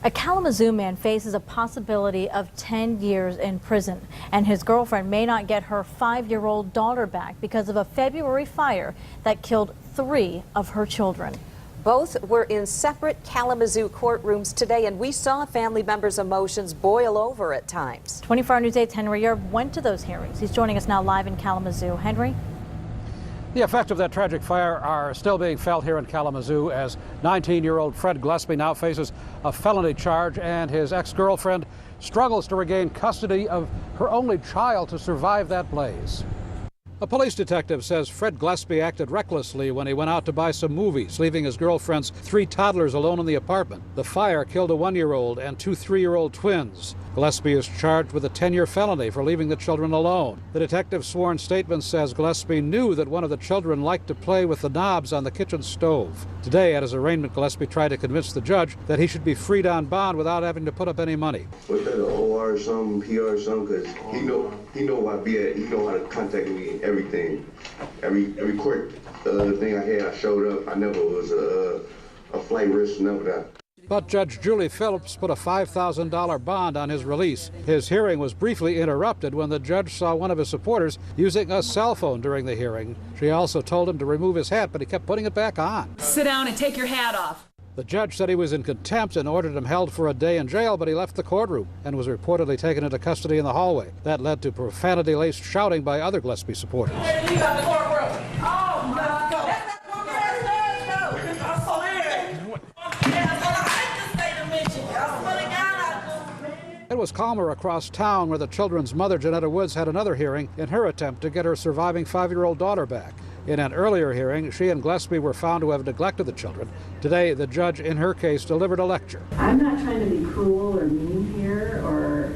A Kalamazoo man faces a possibility of 10 years in prison, and his girlfriend may not get her 5-year-old daughter back because of a February fire that killed 3 of her children. Both were in separate Kalamazoo courtrooms today, and we saw family members' emotions boil over at times. 24 Hour News 8's Henry Yerb went to those hearings. He's joining us now live in Kalamazoo. Henry? The effects of that tragic fire are still being felt here in Kalamazoo as 19-year-old Fred Gillespie now faces a felony charge, and his ex-girlfriend struggles to regain custody of her only child to survive that blaze. A police detective says Fred Gillespie acted recklessly when he went out to buy some movies, leaving his girlfriend's 3 toddlers alone in the apartment. The fire killed a 1-year-old and 2 3-year-old twins. Gillespie is charged with a 10-year felony for leaving the children alone. The detective's sworn statement says Gillespie knew that one of the children liked to play with the knobs on the kitchen stove. Today, at his arraignment, Gillespie tried to convince the judge that he should be freed on bond without having to put up any money. Was that an OR or something, PR or something? Because he know where I be at. He know how to contact me and everything. Every court thing I had, I showed up. I never was a flight risk, none of that. But Judge Julie Phillips put a $5,000 bond on his release. His hearing was briefly interrupted when the judge saw one of his supporters using a cell phone during the hearing. She also told him to remove his hat, but he kept putting it back on. Sit down and take your hat off. The judge said he was in contempt and ordered him held for a day in jail, but he left the courtroom and was reportedly taken into custody in the hallway. That led to profanity-laced shouting by other Gillespie supporters. It was calmer across town, where the children's mother, Janetta Woods, had another hearing in her attempt to get her surviving 5-year-old daughter back. In an earlier hearing, she and Gillespie were found to have neglected the children. Today, the judge in her case delivered a lecture. I'm not trying to be cruel or mean here or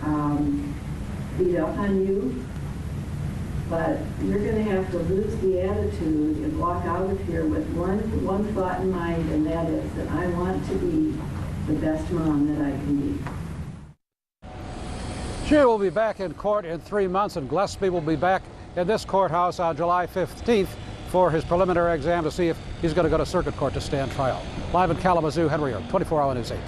beat up on you, but you're going to have to lose the attitude and walk out of here with one thought in mind, and that is that I want to be the best mom that I can be. She will be back in court in 3 months, and Gillespie will be back in this courthouse on July 15th for his preliminary exam to see if he's going to go to circuit court to stand trial. Live in Kalamazoo, Henry Yerb, 24 Hour News 8.